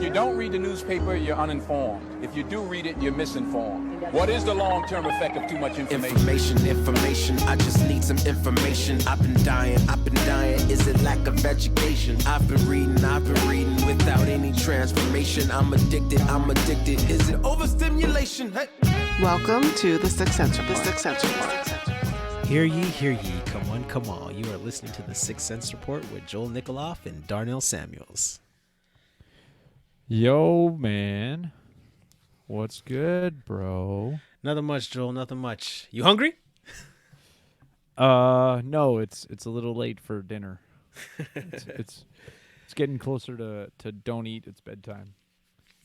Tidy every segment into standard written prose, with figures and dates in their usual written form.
you don't read the newspaper, you're uninformed. If you do read it, you're misinformed. What is the long-term effect of too much information? Information, I just need some information. I've been dying. Is it lack of education? I've been reading without any transformation. I'm addicted. Is it overstimulation? Hey. Welcome to the Sixth Sense Report. Hear ye, come on. You are listening to the Sixth Sense Report with Joel Nikoloff and Darnell Samuels. Yo, man. What's good, bro? Nothing much, Joel, nothing much. You hungry? No, it's a little late for dinner. it's getting closer to don't eat, it's bedtime.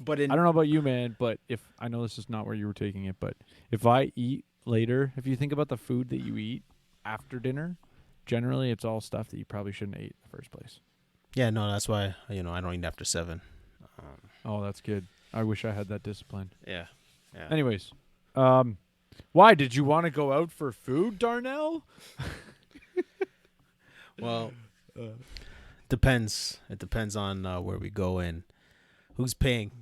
But I don't know about you, man, but if I know this is not where you were taking it, but if I eat later, if you think about the food that you eat after dinner, generally it's all stuff that you probably shouldn't eat in the first place. Yeah, no, that's why, I don't eat after 7. Oh, that's good. I wish I had that discipline. Yeah. Anyways, why did you want to go out for food, Darnell? Well, depends. It depends on where we go and who's paying.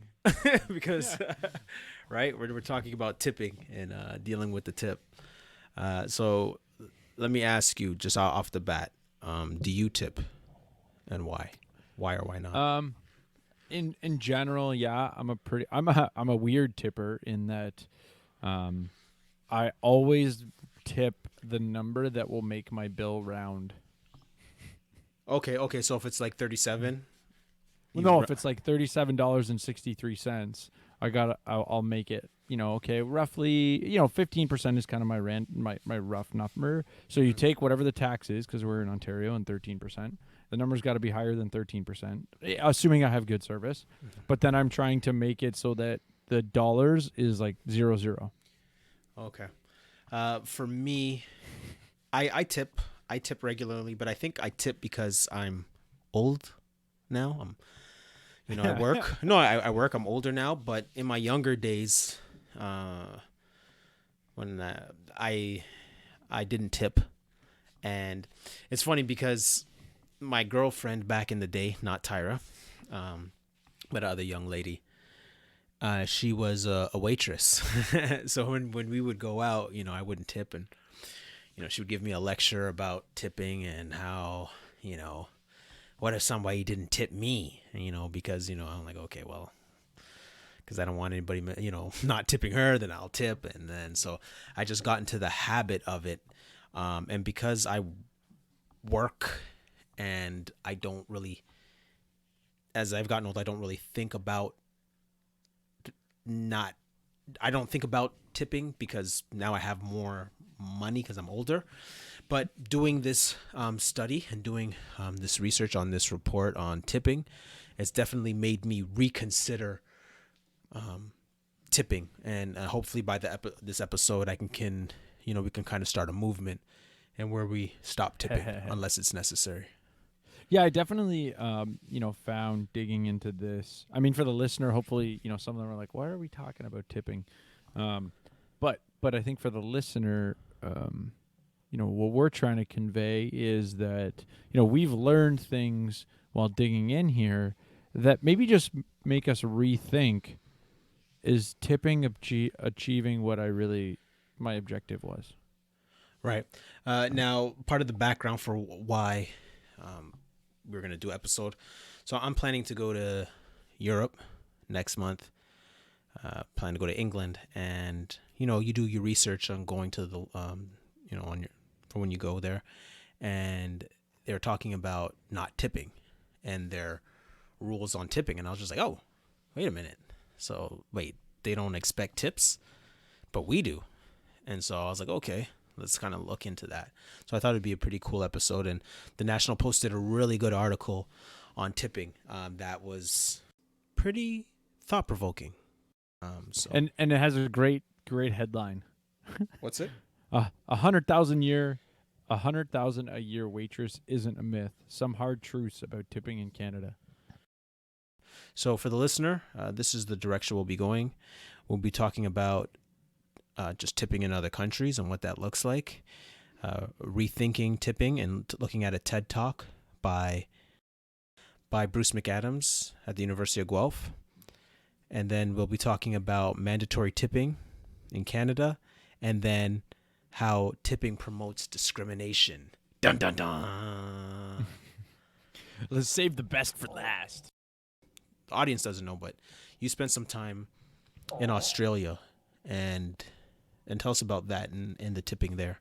Because, right, we're talking about tipping and dealing with the tip. So let me ask you just off the bat, do you tip and why? Why or why not? In general, yeah, I'm a weird tipper in that I always tip the number that will make my bill round. Okay, so if it's like 37, if it's like $37.63, I'll make it, roughly, 15% is kind of my rough number. So you take whatever the tax is, because we're in Ontario, and 13%. The number's got to be higher than 13%, assuming I have good service. Mm-hmm. But then I'm trying to make it so that the dollars is like 0. Okay. For me, I tip regularly, but I think I tip because I'm old now. I work. No, I work. I'm older now, but in my younger days, when I didn't tip, and it's funny because my girlfriend back in the day, not Tyra, but other young lady, she was a waitress. So when we would go out, I wouldn't tip, and she would give me a lecture about tipping and how, what if somebody didn't tip me, because I'm like, okay, well, because I don't want anybody not tipping her, then I'll tip. And then so I just got into the habit of it, and because I work and I don't really, as I've gotten old, I don't really think about I don't think about tipping because now I have more money because I'm older. But doing this study and doing this research on this report on tipping, it's definitely made me reconsider tipping. And hopefully by this episode, we can kind of start a movement and where we stop tipping unless it's necessary. Yeah, I definitely, found digging into this. I mean, for the listener, hopefully, some of them are like, why are we talking about tipping? But I think for the listener, what we're trying to convey is that, we've learned things while digging in here that maybe just make us rethink, is tipping achieving what my objective was? Right. Now, part of the background for why we're going to do episode. So I'm planning to go to Europe next month. Plan to go to England, and you do your research on going to the for when you go there, and they're talking about not tipping and their rules on tipping, and I was just like, oh, wait a minute. So wait, they don't expect tips, but we do. And so I was like, okay, let's kind of look into that. So I thought it'd be a pretty cool episode. And the National posted a really good article on tipping that was pretty thought-provoking. And it has a great headline. What's it? 100,000 a year waitress isn't a myth. Some hard truths about tipping in Canada. So for the listener, this is the direction we'll be going. We'll be talking about just tipping in other countries and what that looks like. Rethinking tipping and looking at a TED Talk by Bruce McAdams at the University of Guelph. and then we'll be talking about mandatory tipping in Canada, and then how tipping promotes discrimination. Dun dun dun. Let's save the best for last. The audience doesn't know, but you spent some time in Australia, and tell us about that and the tipping there.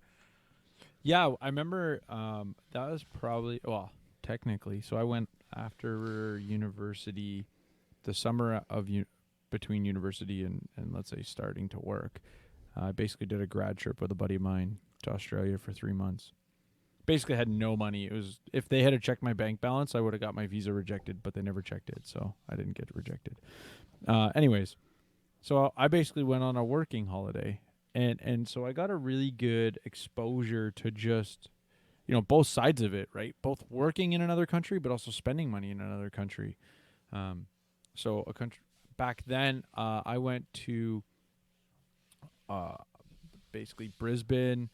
Yeah, I remember that was probably, well, technically. So I went after university, the summer of between university and let's say starting to work. I basically did a grad trip with a buddy of mine to Australia for 3 months. Basically had no money. It was, if they had checked my bank balance, I would have got my visa rejected, but they never checked it, so I didn't get rejected. Anyways, so I basically went on a working holiday, and so I got a really good exposure to just, both sides of it, right? Both working in another country, but also spending money in another country. So a country back then, I went to basically Brisbane,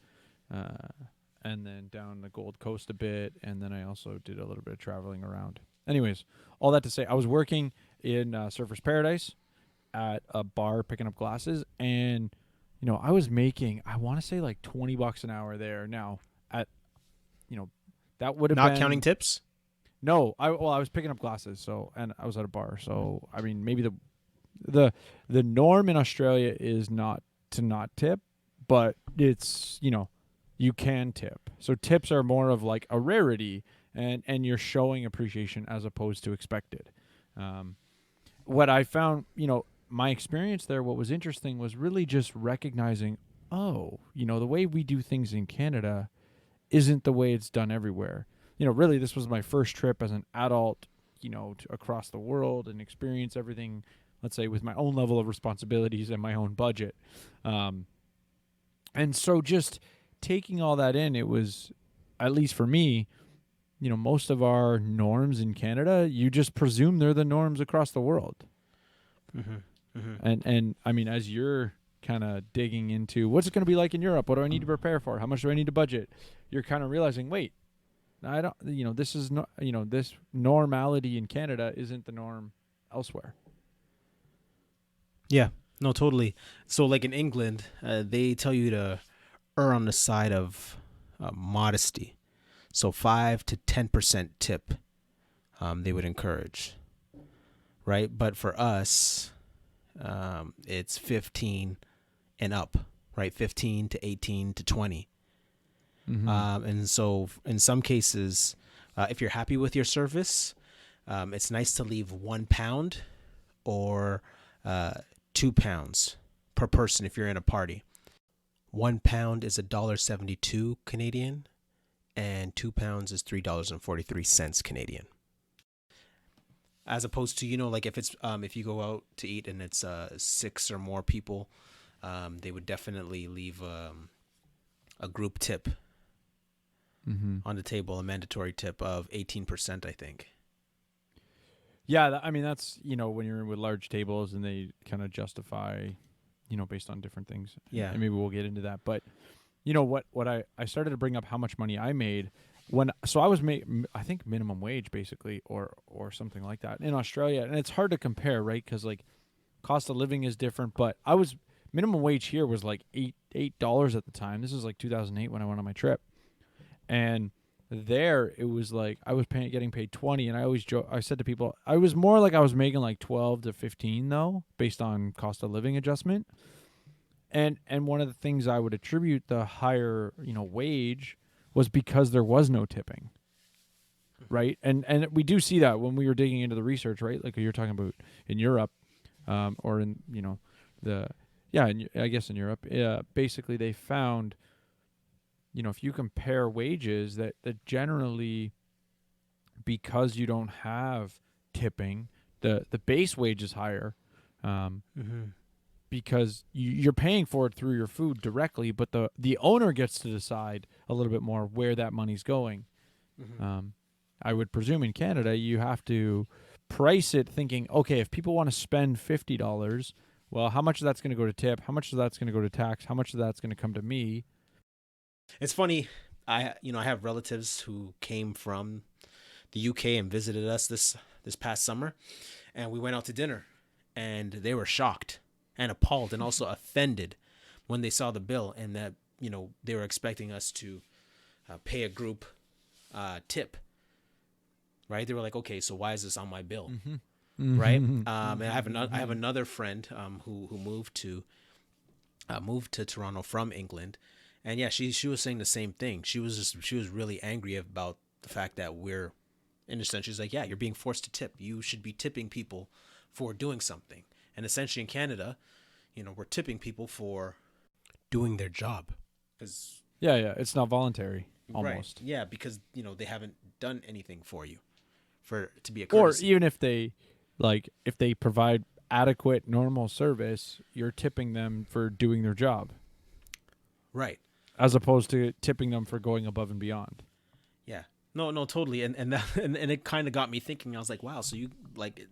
and then down the Gold Coast a bit, and then I also did a little bit of traveling around. Anyways, all that to say, I was working in Surfer's Paradise at a bar picking up glasses, and I was making, I want to say like $20 an hour there. Now, at that would have been Not counting tips? No, I was picking up glasses, so, and I was at a bar, so I mean maybe the norm in Australia is not to not tip, but it's you can tip. So tips are more of like a rarity, and you're showing appreciation as opposed to expected. What I found, my experience there, what was interesting was really just recognizing, the way we do things in Canada isn't the way it's done everywhere. Really, this was my first trip as an adult, across the world and experience everything, let's say, with my own level of responsibilities and my own budget. And so just taking all that in, it was, at least for me, most of our norms in Canada, you just presume they're the norms across the world. Mm-hmm. Mm-hmm. And I mean, as you're kind of digging into what's it going to be like in Europe, what do I need to prepare for? How much do I need to budget? You're kind of realizing, wait, I don't, this is not, this normality in Canada isn't the norm elsewhere. Yeah, no, totally. So like in England, they tell you to err on the side of modesty. So 5 to 10% tip, they would encourage, right? But for us, it's 15 and up, right? 15 to 18 to 20. Mm-hmm. And so in some cases, if you're happy with your service, it's nice to leave £1 or 2 pounds per person if you're in a party. £1 is $1.72 Canadian, and 2 pounds is $3.43 Canadian. As opposed to, like if it's if you go out to eat and it's 6 or more people, they would definitely leave a group tip on the table, a mandatory tip of 18%, I think. Yeah, I mean that's when you're with large tables and they kind of justify, based on different things. Yeah, and maybe we'll get into that. But what I started to bring up how much money I made so I was I think minimum wage basically, or something like that in Australia, and it's hard to compare, right? Because like cost of living is different. But minimum wage here was like $8 at the time. This is like 2008 when I went on my trip, and there it was like I was getting paid 20, and I always I said to people I was more like I was making like 12 to 15 though, based on cost of living adjustment. And one of the things I would attribute the higher wage was because there was no tipping, right? And we do see that when we were digging into the research, right? Like you're talking about in Europe, or in I guess in Europe, basically they found, if you compare wages, that generally, because you don't have tipping, the base wage is higher, because you're paying for it through your food directly, but the owner gets to decide a little bit more where that money's going. I would presume in Canada you have to price it thinking, okay, if people want to spend $50, well, how much of that's going to go to tip? How much of that's going to go to tax? How much of that's going to come to me? It's funny. I have relatives who came from the UK and visited us this past summer, and we went out to dinner. and they were shocked and appalled and also offended when they saw the bill, and that, you know, they were expecting us to pay a group tip, right? They were like, okay, so why is this on my bill? Right? And I have another friend who moved to Toronto from England, and yeah, she was saying the same thing. She was really angry about the fact that we're, in a sense, she's like, yeah, you're being forced to tip. You should be tipping people for doing something. And essentially in Canada, you know, we're tipping people for doing their job. Yeah, it's not voluntary almost. Right. Yeah, because, you know, they haven't done anything for you to be a courtesy. Or even if they provide adequate normal service, you're tipping them for doing their job. Right. As opposed to tipping them for going above and beyond. Yeah. No, totally. And it kind of got me thinking. I was like, wow, so you, like,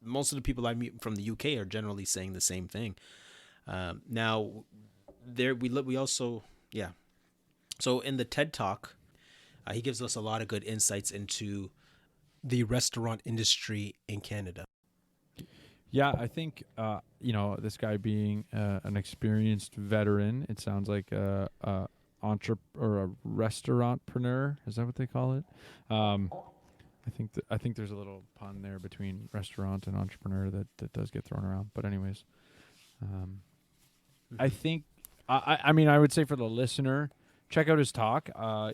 most of the people I meet from the UK are generally saying the same thing. Now, we also, yeah. So in the TED Talk, he gives us a lot of good insights into the restaurant industry in Canada. Yeah, I think, you know, this guy being an experienced veteran, it sounds like a restaurantpreneur. Is that what they call it? I think there's a little pun there between restaurant and entrepreneur that does get thrown around. But anyways, I think, I mean, I would say for the listener, check out his talk. I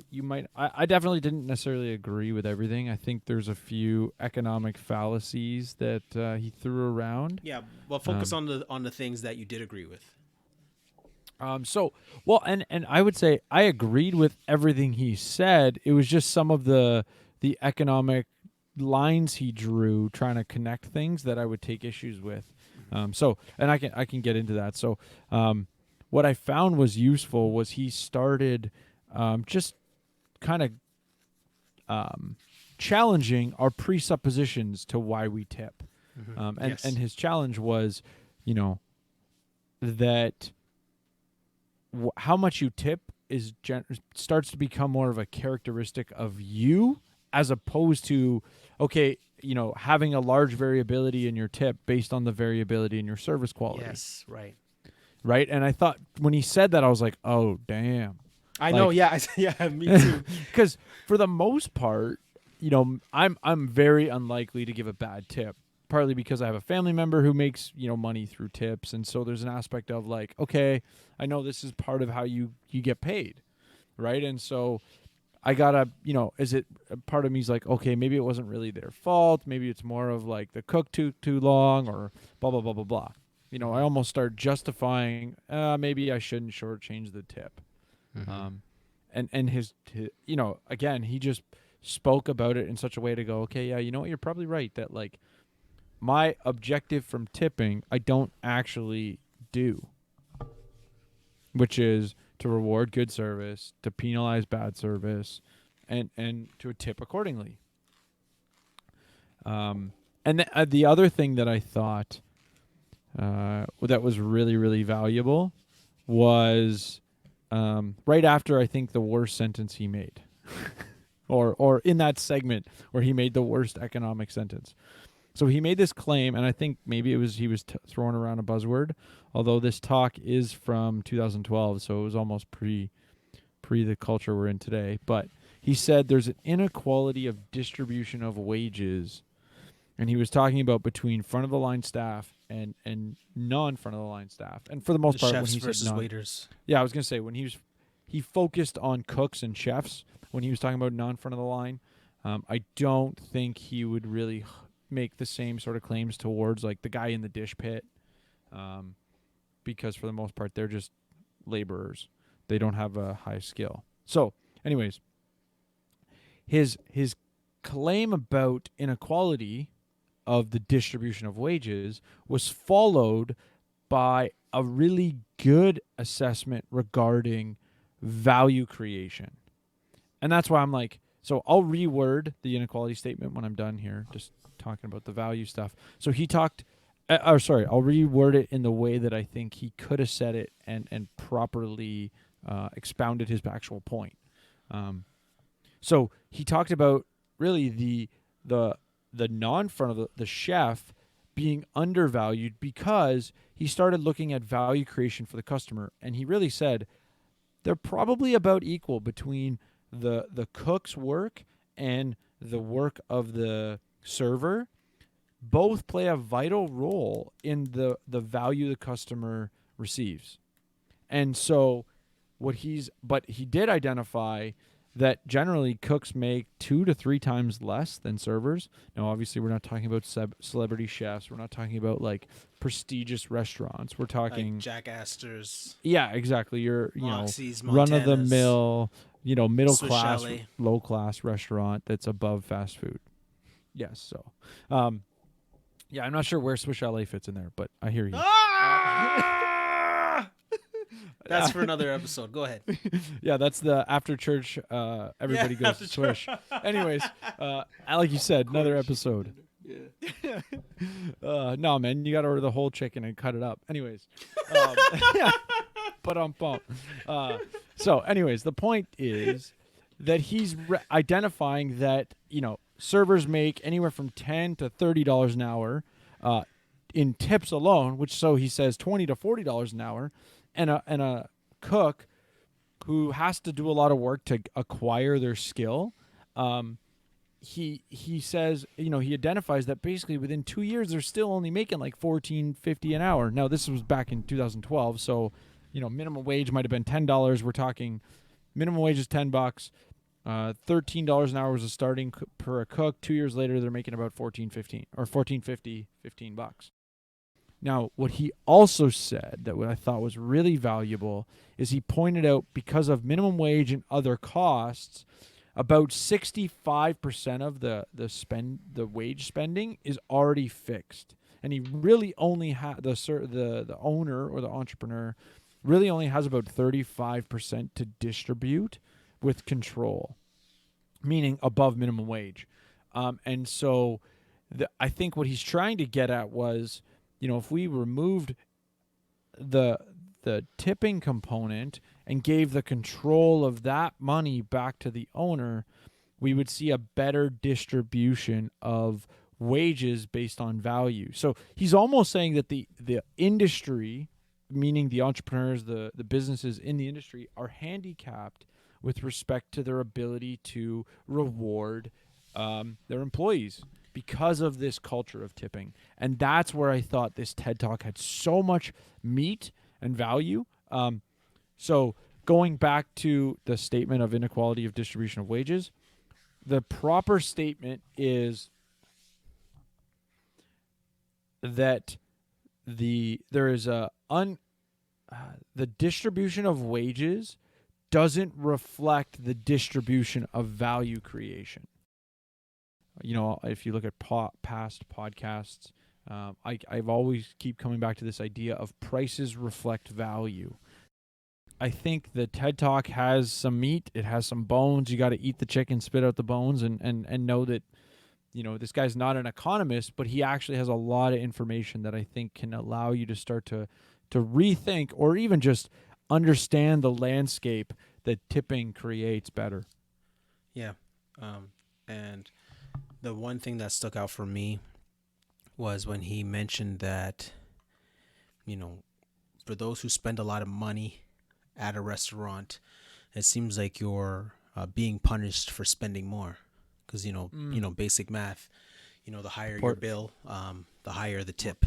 definitely didn't necessarily agree with everything. I think there's a few economic fallacies that he threw around. Yeah, well, focus on the things that you did agree with. And I would say I agreed with everything he said. It was just some of the economic lines he drew trying to connect things that I would take issues with. And I can get into that. So, what I found was useful was he started just kind of challenging our presuppositions to why we tip. And his challenge was, you know, that how much you tip starts to become more of a characteristic of you, as opposed to, okay, you know, having a large variability in your tip based on the variability in your service quality. Yes, right. Right. And I thought when he said that, I was like, oh, damn. I know. Yeah. Yeah. Me too. Because for the most part, you know, I'm very unlikely to give a bad tip, partly because I have a family member who makes, you know, money through tips. And so there's an aspect of like, okay, I know this is part of how you get paid. Right. And so I gotta, you know, is it part of me's like, okay, maybe it wasn't really their fault. Maybe it's more of like the cook too long or blah, blah, blah, blah, blah. You know, I almost start justifying, maybe I shouldn't shortchange the tip. And his, you know, again, he just spoke about it in such a way to go, okay, yeah, you know what, you're probably right that like my objective from tipping, I don't actually do, which is to reward good service, to penalize bad service, and to tip accordingly. And the other thing that I thought that was really, really valuable was right after, I think, the worst sentence he made. or in that segment where he made the worst economic sentence. So he made this claim, and I think maybe he was throwing around a buzzword, although this talk is from 2012, so it was almost pre the culture we're in today. But he said there's an inequality of distribution of wages, and he was talking about between front-of-the-line staff and non-front-of-the-line staff. And for the most part, chefs when he versus said waiters. Yeah, I was going to say, when he focused on cooks and chefs when he was talking about non-front-of-the-line. I don't think he would really make the same sort of claims towards like the guy in the dish pit, because for the most part they're just laborers. They don't have a high skill. So anyways, his claim about inequality of the distribution of wages was followed by a really good assessment regarding value creation. And that's why I'm like, so I'll reword the inequality statement when I'm done here, just talking about the value stuff. So he talked, I'll reword it in the way that I think he could have said it and properly expounded his actual point. So he talked about really the non-front of the chef being undervalued because he started looking at value creation for the customer. And he really said they're probably about equal between the cook's work and the work of the server. Both play a vital role in the value the customer receives. And so but he did identify that generally cooks make 2 to 3 times less than servers. Now, obviously, we're not talking about celebrity chefs. We're not talking about like prestigious restaurants. We're talking like Jack Astor's. Yeah, exactly. Your Moxie's, run of the Montana's, mill, middle Swiss class, Chalet. low class restaurant that's above fast food. Yes. So, yeah, I'm not sure where Swiss Chalet fits in there, but I hear you. That's for another episode. Go ahead. Yeah, that's the after church. Everybody goes to Swish. Anyways, like you said, another episode. Yeah. No, man, you got to order the whole chicken and cut it up. Anyways, so, anyways, the point is that he's identifying that servers make anywhere from $10 to $30 an hour in tips alone, which so he says $20 to $40 an hour. And a cook who has to do a lot of work to acquire their skill, he says, he identifies that basically within 2 years they're still only making like $14.50 an hour. Now this was back in 2012, so minimum wage might have been $10. We're talking minimum wage is $10. $13 an hour was a starting per a cook. 2 years later they're making about $14.50 or $14.50, $15. Now, what he also said that what I thought was really valuable is he pointed out because of minimum wage and other costs, about 65% of the wage spending is already fixed, and he really only the owner or the entrepreneur really only has about 35% to distribute with control, meaning above minimum wage, and so I think what he's trying to get at was, if we removed the tipping component and gave the control of that money back to the owner, we would see a better distribution of wages based on value. So he's almost saying that the industry, meaning the entrepreneurs, the businesses in the industry, are handicapped with respect to their ability to reward their employees because of this culture of tipping. And that's where I thought this TED Talk had so much meat and value. So going back to the statement of inequality of distribution of wages, the proper statement is that the distribution of wages doesn't reflect the distribution of value creation. If you look at past podcasts, I've always keep coming back to this idea of prices reflect value. I think the TED Talk has some meat. It has some bones. You got to eat the chicken, spit out the bones, and know that, this guy's not an economist, but he actually has a lot of information that I think can allow you to start to rethink or even just understand the landscape that tipping creates better. Yeah. And the one thing that stuck out for me was when he mentioned that, for those who spend a lot of money at a restaurant, it seems like you're being punished for spending more. Because, basic math, the higher your bill, the higher the tip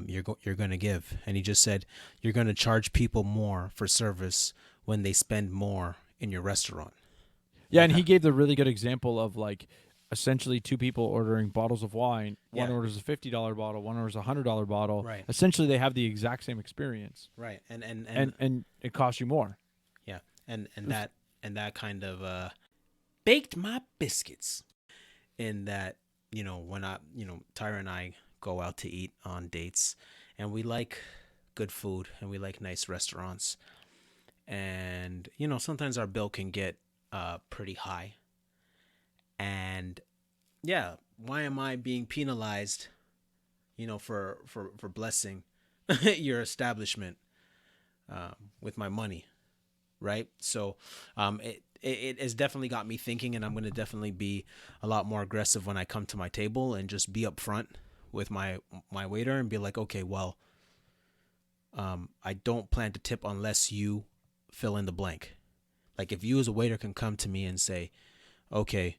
you're going to give. And he just said you're going to charge people more for service when they spend more in your restaurant. Yeah, and he gave the really good example of essentially two people ordering bottles of wine. One orders a $50 bottle, one orders a $100 bottle. Right. Essentially, they have the exact same experience. Right. And it costs you more. Yeah. And that kind of baked my biscuits. In that, when Tyra and I go out to eat on dates, and we like good food and we like nice restaurants, and sometimes our bill can get pretty high. And yeah, why am I being penalized, for blessing your establishment with my money, right? So it has definitely got me thinking, and I'm going to definitely be a lot more aggressive when I come to my table and just be upfront with my waiter and be like, okay, well, I don't plan to tip unless you fill in the blank. Like if you as a waiter can come to me and say, okay,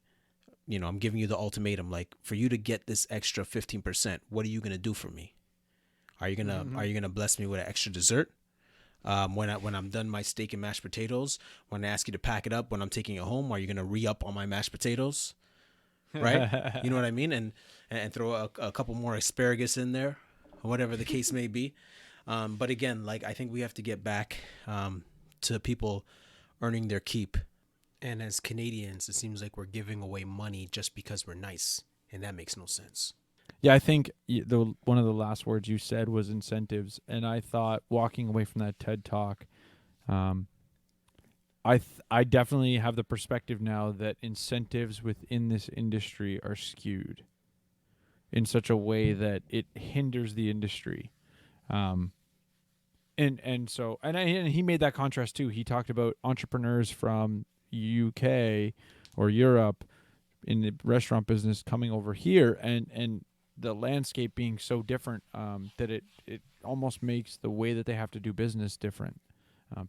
I'm giving you the ultimatum, like for you to get this extra 15%, what are you going to do for me? Are you going to bless me with an extra dessert? When I'm done my steak and mashed potatoes, when I ask you to pack it up, when I'm taking it home, are you going to re-up on my mashed potatoes? Right? You know what I mean? And throw a couple more asparagus in there, or whatever the case may be. But again, like I think we have to get back to people earning their keep. And as Canadians, it seems like we're giving away money just because we're nice, and that makes no sense. Yeah, I think one of the last words you said was incentives, and I thought walking away from that TED Talk, I definitely have the perspective now that incentives within this industry are skewed in such a way that it hinders the industry. And he made that contrast too. He talked about entrepreneurs from UK or Europe in the restaurant business coming over here and the landscape being so different that it almost makes the way that they have to do business different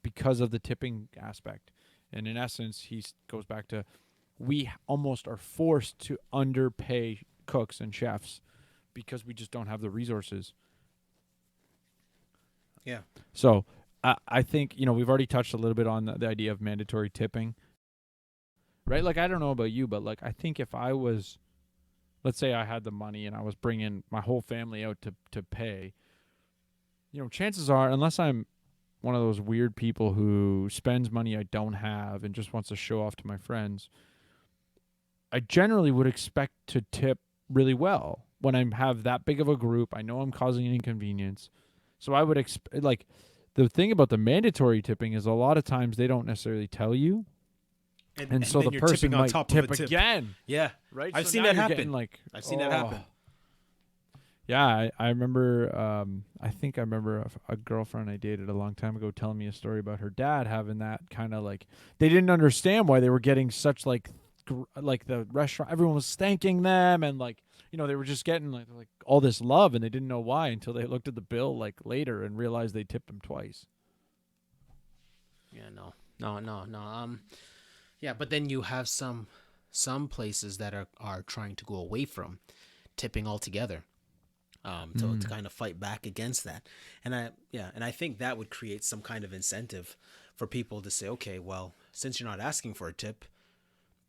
because of the tipping aspect. And in essence, he goes back to we almost are forced to underpay cooks and chefs because we just don't have the resources. Yeah. So I think, we've already touched a little bit on the idea of mandatory tipping, right? Like, I don't know about you, but like, I think if I was, let's say I had the money and I was bringing my whole family out to pay, chances are, unless I'm one of those weird people who spends money I don't have and just wants to show off to my friends, I generally would expect to tip really well when I have that big of a group. I know I'm causing an inconvenience. So I would expect, like, the thing about the mandatory tipping is a lot of times they don't necessarily tell you. And so the person might tip again. Yeah. Right? I've So seen now that you're happen. getting, like, I've seen that happen. Yeah, I remember, I think I remember a girlfriend I dated a long time ago telling me a story about her dad having that kind of like, they didn't understand why they were getting such like the restaurant, everyone was thanking them and like, they were just getting like all this love and they didn't know why until they looked at the bill like later and realized they tipped them twice. Yeah, no. Yeah, but then you have some places that are trying to go away from tipping altogether. To kind of fight back against that. And I think that would create some kind of incentive for people to say, okay, well, since you're not asking for a tip,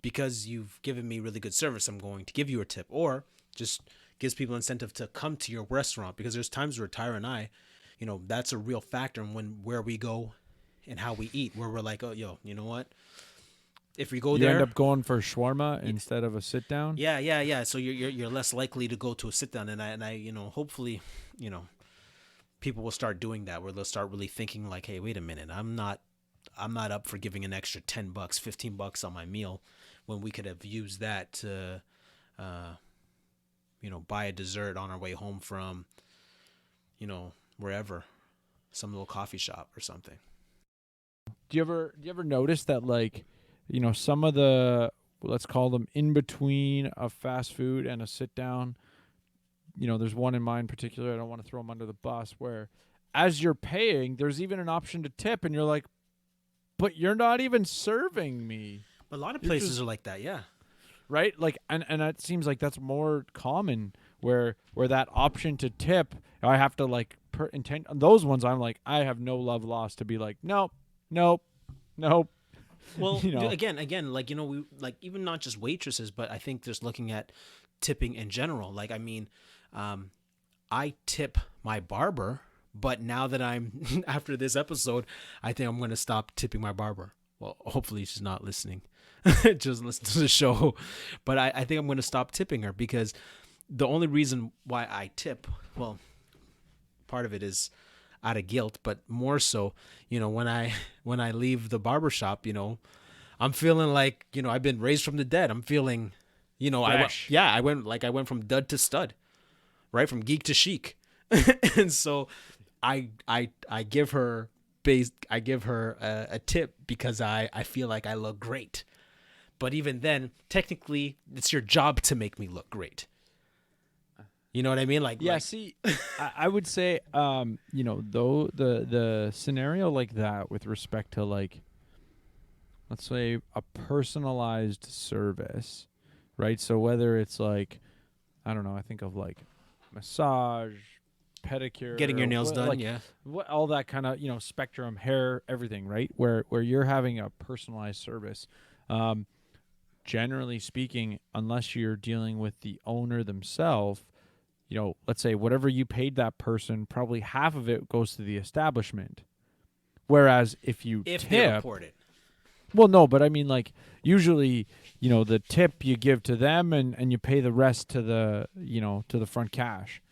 because you've given me really good service, I'm going to give you a tip. Or just gives people incentive to come to your restaurant, because there's times where Tyra and I, that's a real factor in where we go and how we eat, where we're like, oh, yo, you know what? If we go you there, end up going for shawarma instead of a sit down. Yeah. So you're less likely to go to a sit down, and I hopefully, people will start doing that, where they'll start really thinking like, hey, wait a minute, I'm not up for giving an extra $10, $15 on my meal, when we could have used that to, buy a dessert on our way home from, wherever, some little coffee shop or something. Do you ever notice that like, some of the, let's call them in between a fast food and a sit down, there's one in mind in particular, I don't want to throw them under the bus, where as you're paying, there's even an option to tip and you're like, but you're not even serving me. But a lot of places are like that, yeah. Right? Like, and it seems like that's more common where that option to tip, I have to like intent those ones. I'm like, I have no love lost to be like, nope. Well, again, like, we like, even not just waitresses, but I think just looking at tipping in general. Like, I mean, I tip my barber, but now that I'm after this episode, I think I'm going to stop tipping my barber. Well, hopefully she's not listening. Just listen to the show. But I think I'm going to stop tipping her, because the only reason why I tip, well, part of it is out of guilt, but more so, when I leave the barbershop, I'm feeling like, I've been raised from the dead. I'm feeling, I went from dud to stud, right? From geek to chic. And so I give her a tip because I feel like I look great. But even then, technically, it's your job to make me look great. You know what I mean? Like, Yeah, like, see, I would say, though the scenario like that with respect to like, let's say a personalized service, right? So whether it's like, I don't know, I think of like massage, pedicure, getting your nails done, like yeah. all that kind of spectrum, hair, everything, right? Where you're having a personalized service. Generally speaking, unless you're dealing with the owner themselves, let's say whatever you paid that person, probably half of it goes to the establishment. Whereas if you If tip, they report it. well, no, but I mean, like, usually, the tip you give to them and you pay the rest to the, to the front cash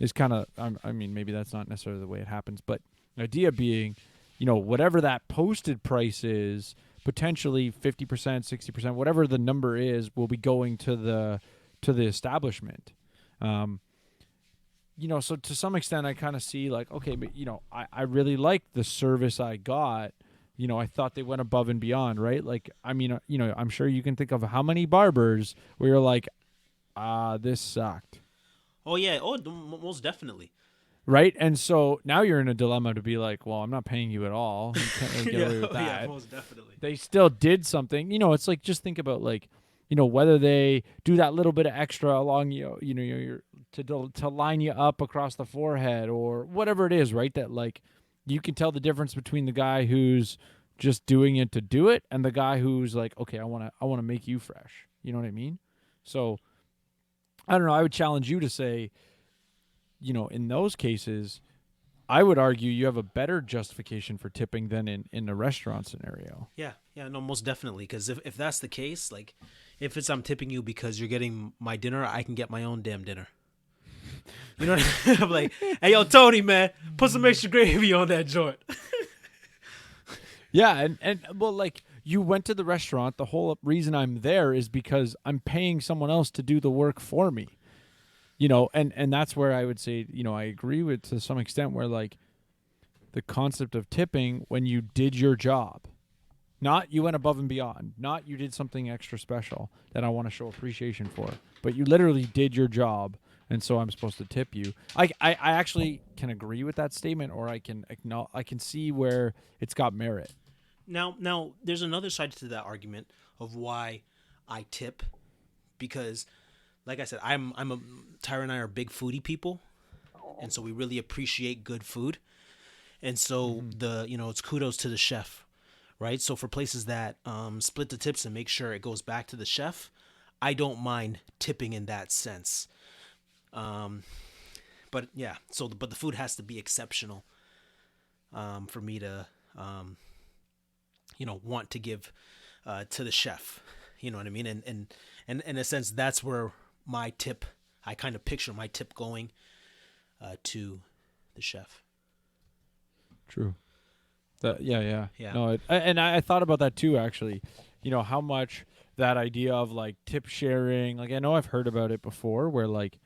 is kind of, I mean, maybe that's not necessarily the way it happens, but the idea being, whatever that posted price is, potentially 50%, 60%, whatever the number is, will be going to the establishment. So to some extent, I kind of see like, okay, but I really like the service I got. I thought they went above and beyond, right? Like, I mean, I'm sure you can think of how many barbers where you're like, this sucked, Oh yeah. Oh, most definitely. right? And so now you're in a dilemma to be like, well, I'm not paying you at all. You can't really get away with that. Yeah, most definitely. They still did something. It's like, just think about like, whether they do that little bit of extra along your to line you up across the forehead or whatever it is, right? That like you can tell the difference between the guy who's just doing it to do it and the guy who's like, okay, I want to make you fresh. You know what I mean? So I don't know. I would challenge you to say, in those cases, I would argue you have a better justification for tipping than in a restaurant scenario. Yeah, no, most definitely. Because if that's the case, like, if it's I'm tipping you because you're getting my dinner, I can get my own damn dinner. You know what I mean? I'm like, hey, yo, Tony, man, put some extra gravy on that joint. Yeah, and well, like, you went to the restaurant. The whole reason I'm there is because I'm paying someone else to do the work for me. And that's where I would say, I agree with to some extent where like the concept of tipping when you did your job, not you went above and beyond, not you did something extra special that I want to show appreciation for, but you literally did your job. And so I'm supposed to tip you. I actually can agree with that statement, or I can see where it's got merit. Now, there's another side to that argument of why I tip, because, like I said, Tyra and I are big foodie people, and so we really appreciate good food, and so it's kudos to the chef, right? So for places that split the tips and make sure it goes back to the chef, I don't mind tipping in that sense. But yeah, but the food has to be exceptional, for me to, want to give, to the chef, you know what I mean? And in a sense, that's where I kind of picture my tip going, to the chef. True. Yeah. Yeah. No, I thought about that too, actually. How much that idea of like tip sharing, like I know I've heard about it before where like,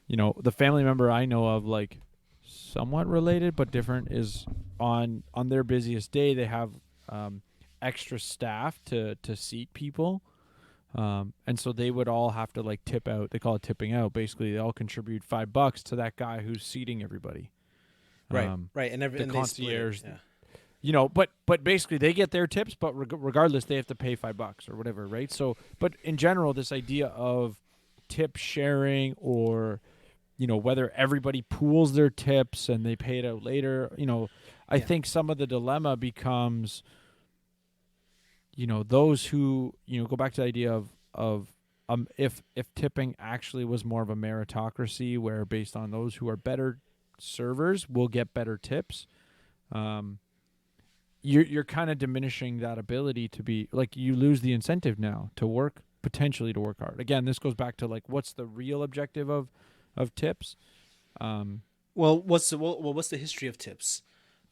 the family member I know of, like somewhat related but different, is on their busiest day they have extra staff to seat people, and so they would all have to like tip out. They call it tipping out. Basically, they all contribute $5 to that guy who's seating everybody. Right, and the concierge. Yeah. But basically they get their tips, but regardless they have to pay $5 or whatever, right? So, but in general, this idea of tip sharing, or whether everybody pools their tips and they pay it out later, I think some of the dilemma becomes, those who, go back to the idea of if tipping actually was more of a meritocracy where based on those who are better servers will get better tips, you're kind of diminishing that ability to be like, you lose the incentive now to work, potentially to work hard. Again, this goes back to like, what's the real objective of tips? What's the history of tips?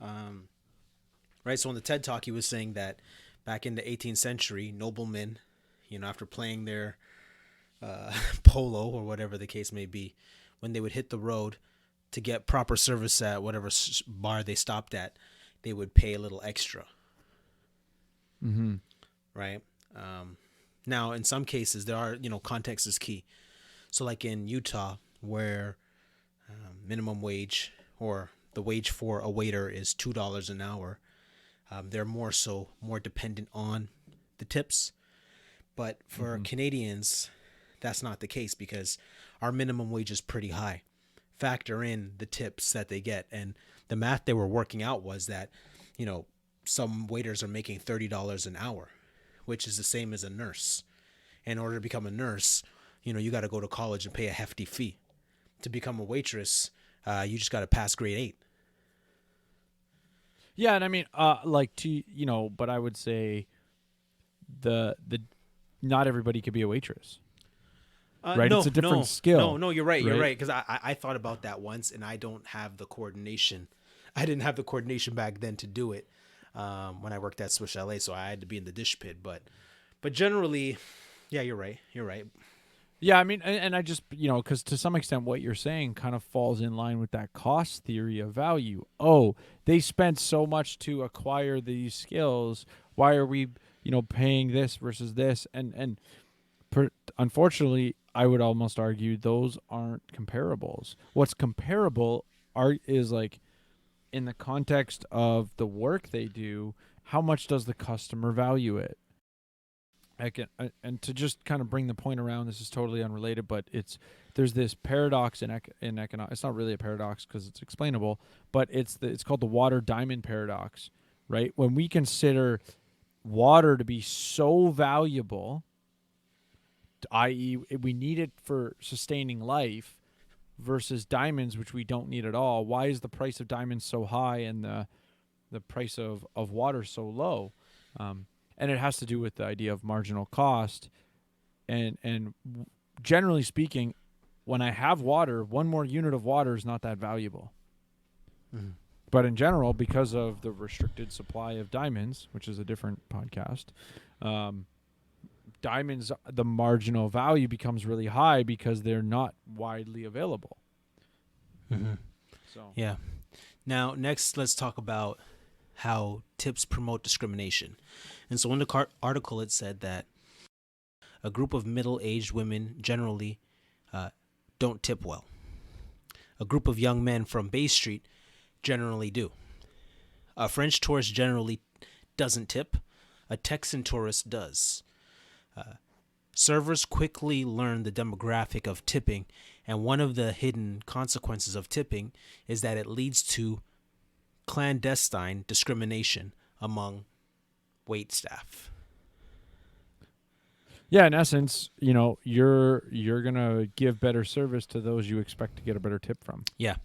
Right. So in the TED Talk, he was saying that back in the 18th century, noblemen, after playing their polo or whatever the case may be, when they would hit the road to get proper service at whatever bar they stopped at, they would pay a little extra. Mm-hmm. Right. Now, in some cases, there are, context is key. So like in Utah, where minimum wage or the wage for a waiter is $2 an hour, they're more dependent on the tips. But for Canadians, that's not the case because our minimum wage is pretty high. Factor in the tips that they get. And the math they were working out was that, some waiters are making $30 an hour, which is the same as a nurse. In order to become a nurse, you got to go to college and pay a hefty fee. To become a waitress, you just got to pass grade 8. Yeah, and I mean, but I would say the not everybody could be a waitress. Right? No, it's a different skill. No, you're right. You're right. Because I thought about that once, and I don't have the coordination. I didn't have the coordination back then to do it when I worked at Swiss Chalet, so I had to be in the dish pit. But generally, yeah, you're right. You're right. Yeah, I mean, and I just, because to some extent what you're saying kind of falls in line with that cost theory of value. Oh, they spent so much to acquire these skills. Why are we, paying this versus this? And unfortunately, I would almost argue those aren't comparables. What's comparable is like in the context of the work they do, how much does the customer value it? And to just kind of bring the point around, this is totally unrelated, but there's this paradox in economics. It's not really a paradox because it's explainable, but it's called the water diamond paradox, right? When we consider water to be so valuable, i.e., we need it for sustaining life, versus diamonds, which we don't need at all. Why is the price of diamonds so high and the price of water so low? And it has to do with the idea of marginal cost. And generally speaking, when I have water, one more unit of water is not that valuable. Mm-hmm. But in general, because of the restricted supply of diamonds, which is a different podcast, diamonds, the marginal value becomes really high because they're not widely available. Mm-hmm. So yeah. Now, next, let's talk about how tips promote discrimination. And so in the article, it said that a group of middle-aged women generally don't tip well. A group of young men from Bay Street generally do. A French tourist generally doesn't tip. A Texan tourist does. Servers quickly learn the demographic of tipping, and one of the hidden consequences of tipping is that it leads to clandestine discrimination among wait staff. Yeah, in essence, you're gonna give better service to those you expect to get a better tip from. Yeah,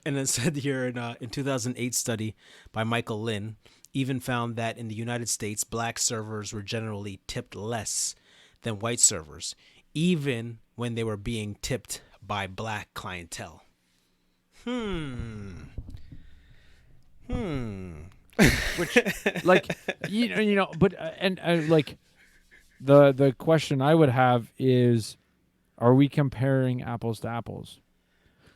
and it said here in 2008 study by Michael Lynn even found that in the United States, black servers were generally tipped less than white servers, even when they were being tipped by black clientele. Which, like, but like, the question I would have is, are we comparing apples to apples?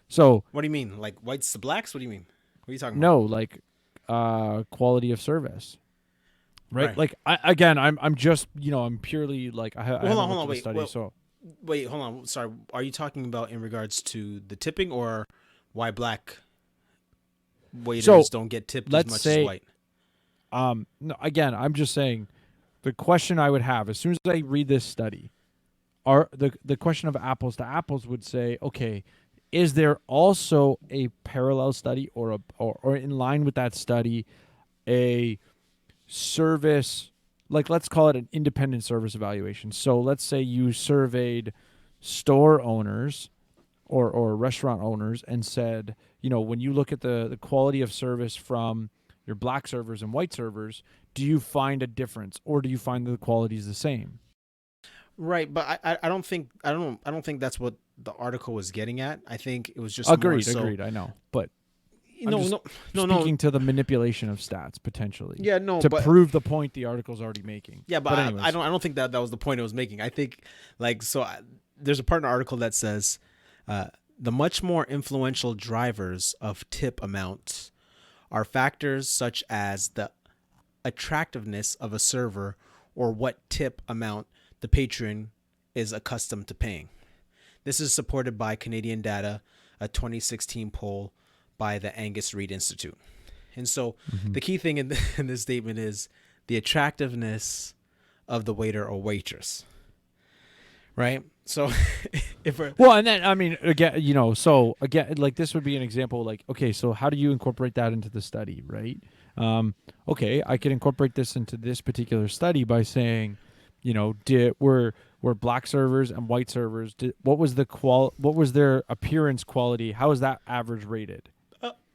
So, what do you mean, like whites to blacks? What do you mean? What are you talking about? No, like, quality of service, right? Like, I'm just, I'm purely like, hold on, wait, wait, hold on. Sorry, are you talking about in regards to the tipping or why black waiters don't get tipped as much as white? No, again, I'm just saying the question I would have as soon as I read this study are the question of apples to apples would say, okay, is there also a parallel study or in line with that study a service, like let's call it an independent service evaluation. So let's say you surveyed store owners or restaurant owners and said, when you look at the quality of service from your black servers and white servers, do you find a difference or do you find that the quality is the same? Right, but I don't think that's what the article was getting at. I think it was just agreed. I know, but speaking to the manipulation of stats potentially. Yeah, no, to prove the point the article's already making. Yeah, but I don't think that was the point it was making. I think there's a part in the article that says the much more influential drivers of tip amounts are factors such as the attractiveness of a server or what tip amount the patron is accustomed to paying. This is supported by Canadian data, a 2016 poll by the Angus Reid Institute. And so the key thing in this statement is the attractiveness of the waiter or waitress, right? So if we're, Well, and then I mean, again, like this would be an example. Like, okay, so how do you incorporate that into the study, right? Okay, I could incorporate this into this particular study by saying, were black servers and white servers, what was their appearance quality? How is that average rated?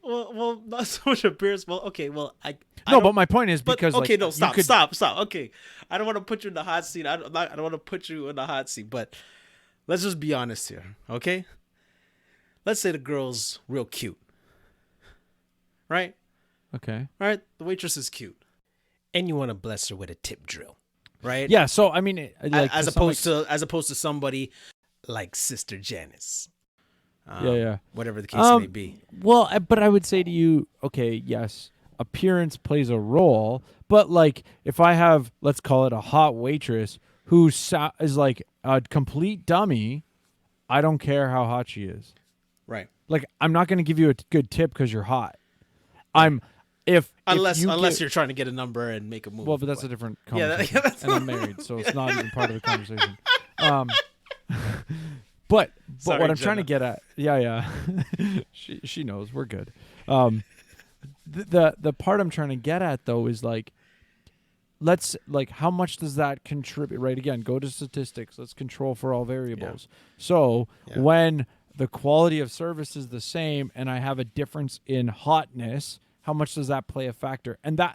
well, not so much appearance. Well, okay, well, but my point is but, because okay, like, no, you stop. could- Okay, I don't want to put you in the hot seat. I don't want to put you in the hot seat. But let's just be honest here, okay? Let's say the girl's real cute, right? Okay. All right, the waitress is cute, and you want to bless her with a tip drill, right? Yeah. So I mean, like as opposed to somebody like Sister Janice. Yeah. Whatever the case may be. Well, but I would say to you, okay, yes, appearance plays a role, but like if I have, let's call it a hot waitress who is like a complete dummy, I don't care how hot she is. Right. Like I'm not going to give you a good tip because you're hot. Unless you're trying to get a number and make a move. Well, but that's a different Yeah, conversation. that's and I'm married, so it's not even part of the conversation. But Sorry, what I'm trying to Jenna. get at, yeah, she knows we're good. The part I'm trying to get at though is like, how much does that contribute? Right, again, go to statistics. Let's control for all variables. So when the quality of service is the same and I have a difference in hotness, how much does that play a factor? And I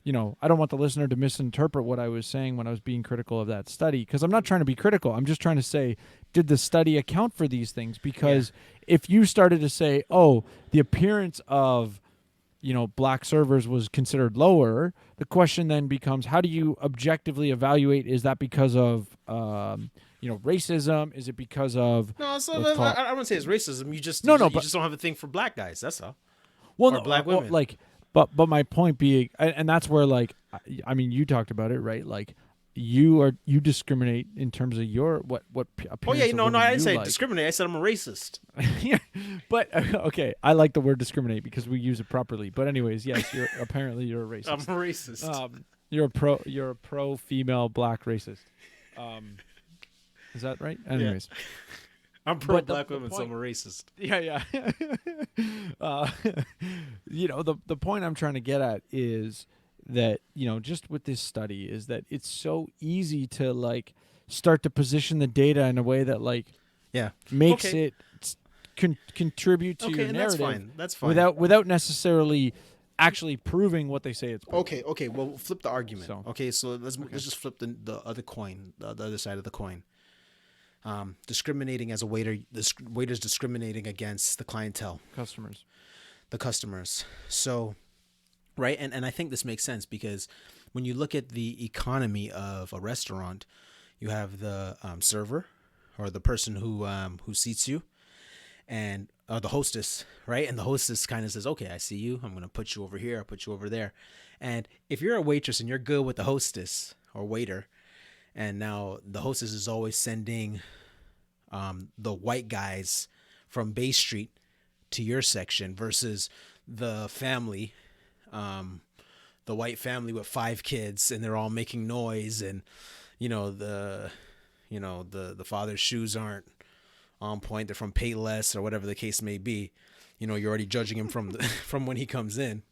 don't want the listener to misinterpret what I was saying when I was being critical of that study, because I'm not trying to be critical. I'm just trying to say, did the study account for these things? Because if you started to say, oh, the appearance of, black servers was considered lower, the question then becomes, how do you objectively evaluate? Is that because of, racism? Is it because of... No, I wouldn't say it's racism. You just but just don't have a thing for black guys. That's all. Well, or black women. But my point being, and that's where I mean, you talked about it, right? Like you discriminate in terms of your what appearance. Oh yeah, no, I didn't say like. discriminate. I said I'm a racist. Yeah, but okay, I like the word discriminate because we use it properly. But anyways, yes, you're a racist. I'm a racist. You're a pro female black racist. Is that right? Anyways. Yeah. I'm pro black women, so I'm a racist. Yeah. The point I'm trying to get at is that, just with this study is that it's so easy to like start to position the data in a way that makes it contribute to your and narrative. That's fine. Without necessarily actually proving what they say it's proving. Okay. Well, flip the argument. So let's just flip the other coin, the other side of the coin. Discriminating as a waiter, waiters discriminating against the clientele, the customers. So, right, and I think this makes sense because when you look at the economy of a restaurant, you have the server or the person who seats you, and the hostess, right? And the hostess kind of says, "Okay, I see you. I'm going to put you over here. I'll put you over there." And if you're a waitress and you're good with the hostess or waiter, and now the hostess is always sending the white guys from Bay Street to your section versus the family, the white family with 5 kids, and they're all making noise, and the father's shoes aren't on point. They're from Payless or whatever the case may be. You're already judging him from when he comes in.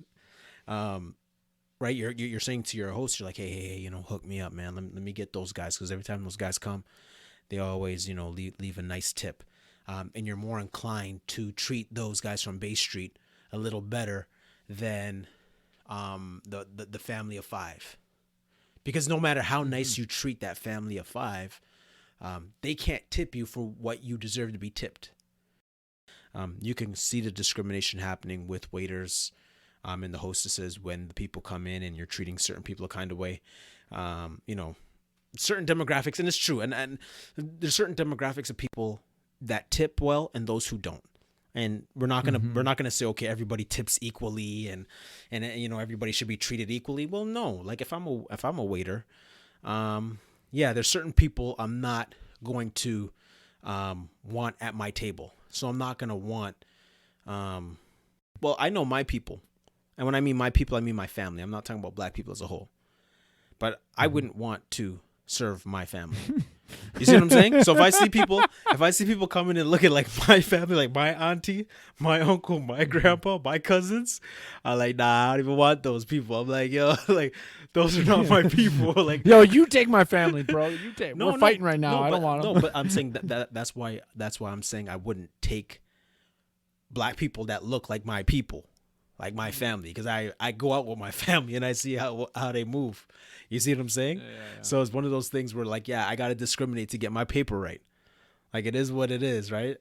Right, you're saying to your host, you're like, hey, hook me up, man. Let me get those guys, because every time those guys come, they always, leave a nice tip. And you're more inclined to treat those guys from Bay Street a little better than the family of 5, because no matter how nice you treat that family of 5, they can't tip you for what you deserve to be tipped. You can see the discrimination happening with waiters and the hostesses when the people come in and you're treating certain people a kind of way. Certain demographics, and it's true, and there's certain demographics of people that tip well and those who don't. And we're not gonna say, okay, everybody tips equally and everybody should be treated equally. Well, no. Like if I'm a waiter, there's certain people I'm not going to want at my table. So I'm not gonna want. Well, I know my people, and when I mean my people, I mean my family. I'm not talking about black people as a whole. But I wouldn't want to serve my family. You see what I'm saying? So if I see people coming and looking like my family, like my auntie, my uncle, my grandpa, my cousins, I'm like, nah, I don't even want those people. I'm like, yo, like those are not my people. Like, yo, you take my family, bro. You take. We're fighting right now. I don't want them. No, but I'm saying that's why I'm saying I wouldn't take black people that look like my people, like my family, because I go out with my family and I see how they move. You see what I'm saying? Yeah. So it's one of those things where like, yeah, I got to discriminate to get my paper right. Like it is what it is, right?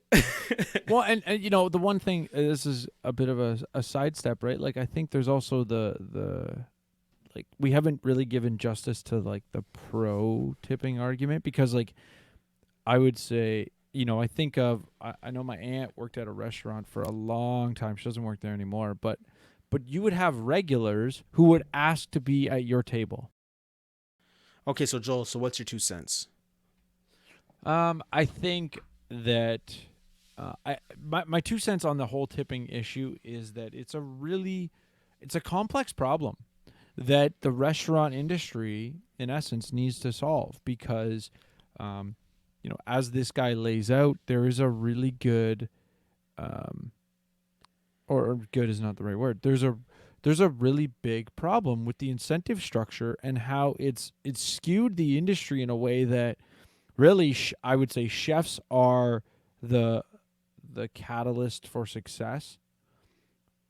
Well, and you know, the one thing, this is a bit of a sidestep, right? Like I think there's also the like we haven't really given justice to like the pro tipping argument, because like I would say, you know, I know my aunt worked at a restaurant for a long time. She doesn't work there anymore, but you would have regulars who would ask to be at your table. Okay, so Joel, so what's your 2 cents? I think that my 2 cents on the whole tipping issue is that it's a complex problem that the restaurant industry, in essence, needs to solve, because, you know, as this guy lays out, there is a really good, or good is not the right word. There's a really big problem with the incentive structure and how it's skewed the industry in a way that really I would say chefs are the catalyst for success.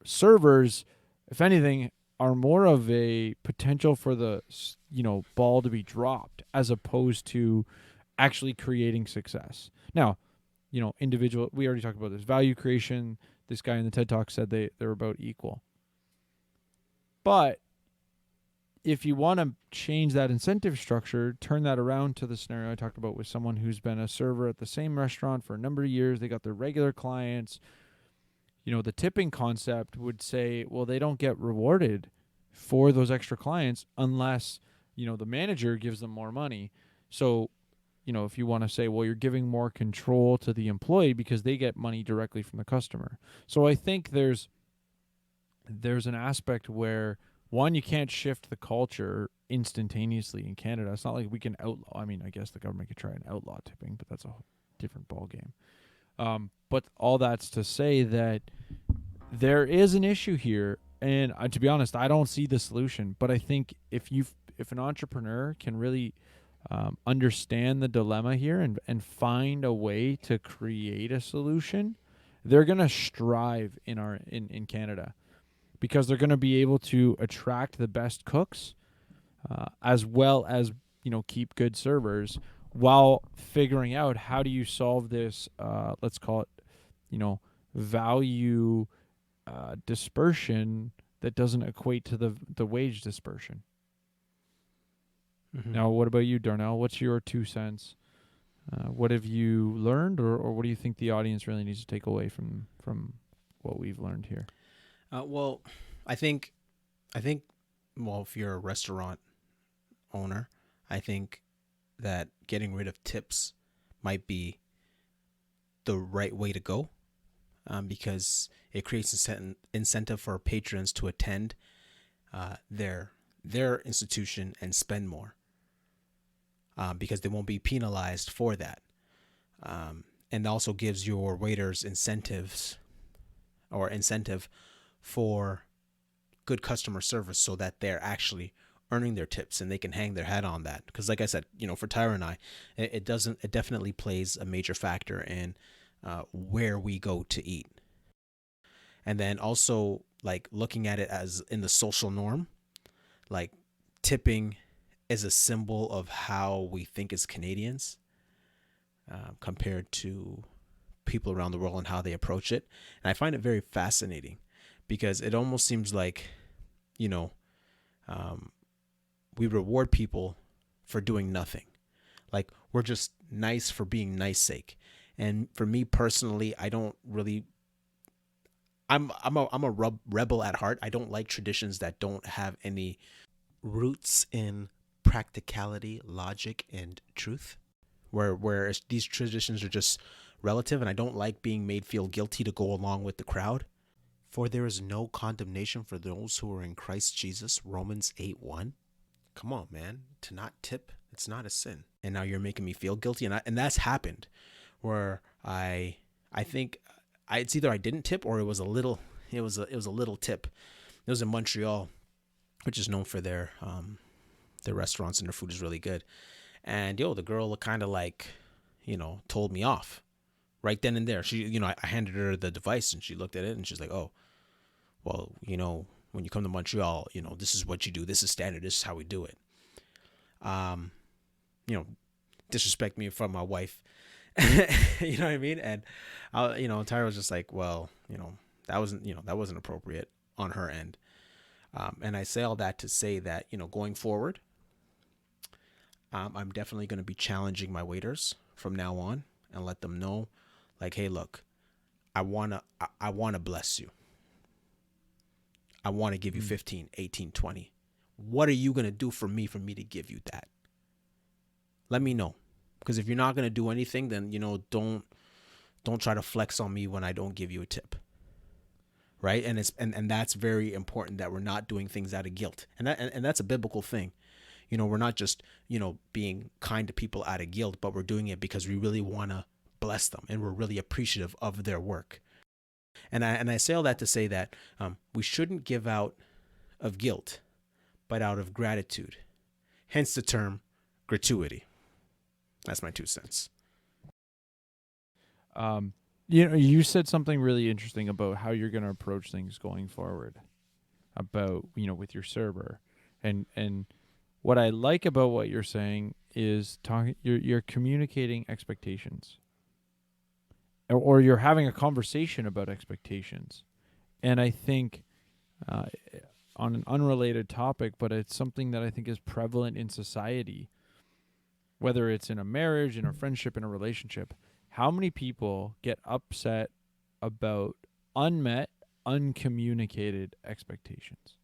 Servers, if anything, are more of a potential for the, you know, ball to be dropped as opposed to actually creating success. Now, you know, we already talked about this value creation. This guy in the TED Talk said they're about equal. But if you want to change that incentive structure, turn that around to the scenario I talked about with someone who's been a server at the same restaurant for a number of years. They got their regular clients. You know, the tipping concept would say, well, they don't get rewarded for those extra clients unless, you know, the manager gives them more money. So, you know, if you want to say, well, you're giving more control to the employee because they get money directly from the customer. So I think there's an aspect where, one, you can't shift the culture instantaneously in Canada. It's not like we can outlaw. I mean, I guess the government could try and outlaw tipping, but that's a different ballgame. But all that's to say that there is an issue here, and to be honest, I don't see the solution. But I think if an entrepreneur can really understand the dilemma here and find a way to create a solution, they're gonna strive in Canada. Because they're going to be able to attract the best cooks, as well as, you know, keep good servers, while figuring out how do you solve this, let's call it, you know, value dispersion that doesn't equate to the wage dispersion. Mm-hmm. Now, what about you, Darnell? What's your 2 cents? What have you learned, or what do you think the audience really needs to take away from what we've learned here? Well, I think, well, if you're a restaurant owner, I think that getting rid of tips might be the right way to go, because it creates incentive for patrons to attend their institution and spend more, because they won't be penalized for that, and also gives your waiters incentive for good customer service, so that they're actually earning their tips and they can hang their hat on that. Because like I said, you know, for Tyra and I, it definitely plays a major factor in where we go to eat. And then also, like, looking at it as in the social norm, like tipping is a symbol of how we think as Canadians, compared to people around the world and how they approach it. And I find it very fascinating, because it almost seems like, you know, we reward people for doing nothing. Like, we're just nice for being nice sake. And for me personally, I don't really, I'm a rebel at heart. I don't like traditions that don't have any roots in practicality, logic, and truth. where these traditions are just relative, and I don't like being made feel guilty to go along with the crowd. For there is no condemnation for those who are in Christ Jesus, Romans 8:1. Come on, man. To not tip, it's not a sin. And now you're making me feel guilty. And that's happened where I think it's either I didn't tip or it was a little tip. It was in Montreal, which is known for their restaurants, and their food is really good. And the girl kind of like, told me off right then and there. She, I handed her the device and she looked at it and she's like, oh, well, when you come to Montreal, this is what you do. This is standard. This is how we do it. Disrespect me in front of my wife. You know what I mean? And, Tyra was just like, well, that wasn't appropriate on her end. And I say all that to say that, going forward, I'm definitely going to be challenging my waiters from now on and let them know, like, hey, look, I want to bless you. I want to give you 15, 18, 20. What are you going to do for me to give you that? Let me know. Because if you're not going to do anything, then, don't try to flex on me when I don't give you a tip. Right? And that's very important, that we're not doing things out of guilt. And that's a biblical thing. We're not just, being kind to people out of guilt, but we're doing it because we really want to bless them and we're really appreciative of their work. And I say all that to say that we shouldn't give out of guilt, but out of gratitude. Hence the term gratuity. That's my 2 cents. You said something really interesting about how you're going to approach things going forward, about, with your server. And what I like about what you're saying is you're communicating expectations, or you're having a conversation about expectations. And I think on an unrelated topic, but it's something that I think is prevalent in society, whether it's in a marriage, in a friendship, in a relationship. How many people get upset about unmet, uncommunicated expectations?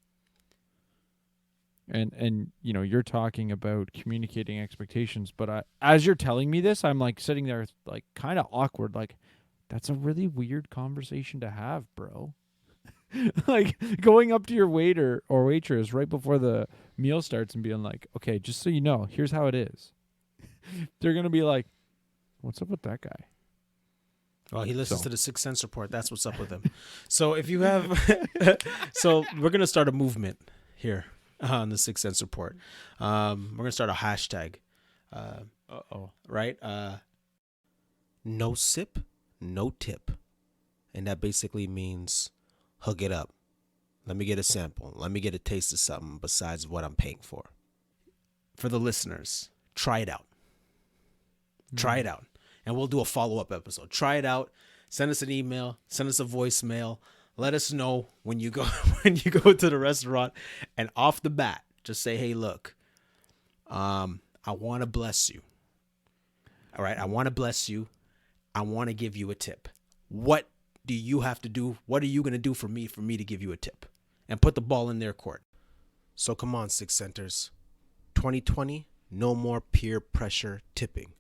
And you're talking about communicating expectations, but as you're telling me this, I'm like sitting there like kind of awkward, like that's a really weird conversation to have, bro. Like going up to your waiter or waitress right before the meal starts and being like, okay, just so you know, here's how it is. They're going to be like, what's up with that guy? Well, he listens to the 6 Cents Report. That's what's up with him. So if you have, so we're going to start a movement here on the 6 Cents Report. We're going to start a hashtag. Right? No sip, no tip. And that basically means hook it up. Let me get a sample. Let me get a taste of something besides what I'm paying for. For the listeners, try it out. Try it out. And we'll do a follow-up episode. Try it out. Send us an email. Send us a voicemail. Let us know when you go to the restaurant. And off the bat, just say, hey, look, I want to bless you. All right? I want to bless you. I want to give you a tip. What do you have to do? What are you going to do for me to give you a tip? And put the ball in their court. So come on, 6 Centers. 2020, no more peer pressure tipping.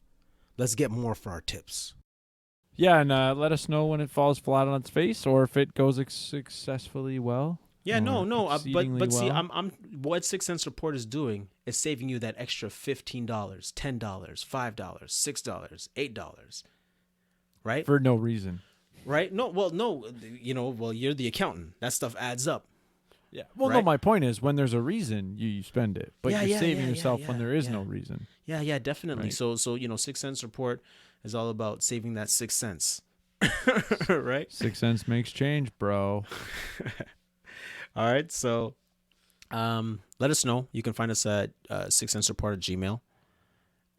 Let's get more for our tips. Yeah, and let us know when it falls flat on its face, or if it goes successfully well. Yeah, no, but see, well. I'm what 6 Cents Report is doing is saving you that extra $15, $10, $5, $6, $8, right? For no reason. Right? No, you're the accountant. That stuff adds up. Yeah. Well, right? no, my point is when there's a reason, you spend it, but you're saving yourself when there is no reason. Yeah, definitely. Right. So 6 Cents Report is all about saving that 6 cents. Right? 6 cents makes change, bro. All right. So let us know. You can find us at 6centsreport@gmail.com.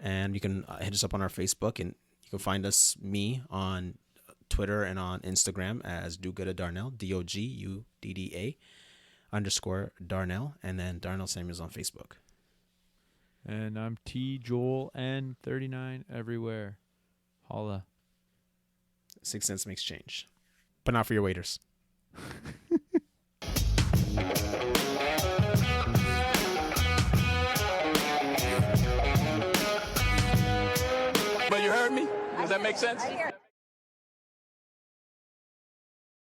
And you can hit us up on our Facebook, and you can find me on Twitter and on Instagram as Darnell, DOGUDDA_Darnell, and then Darnell Samuels on Facebook. And I'm T Joel N39 everywhere. Holla. 6 cents makes change, but not for your waiters. that make sense?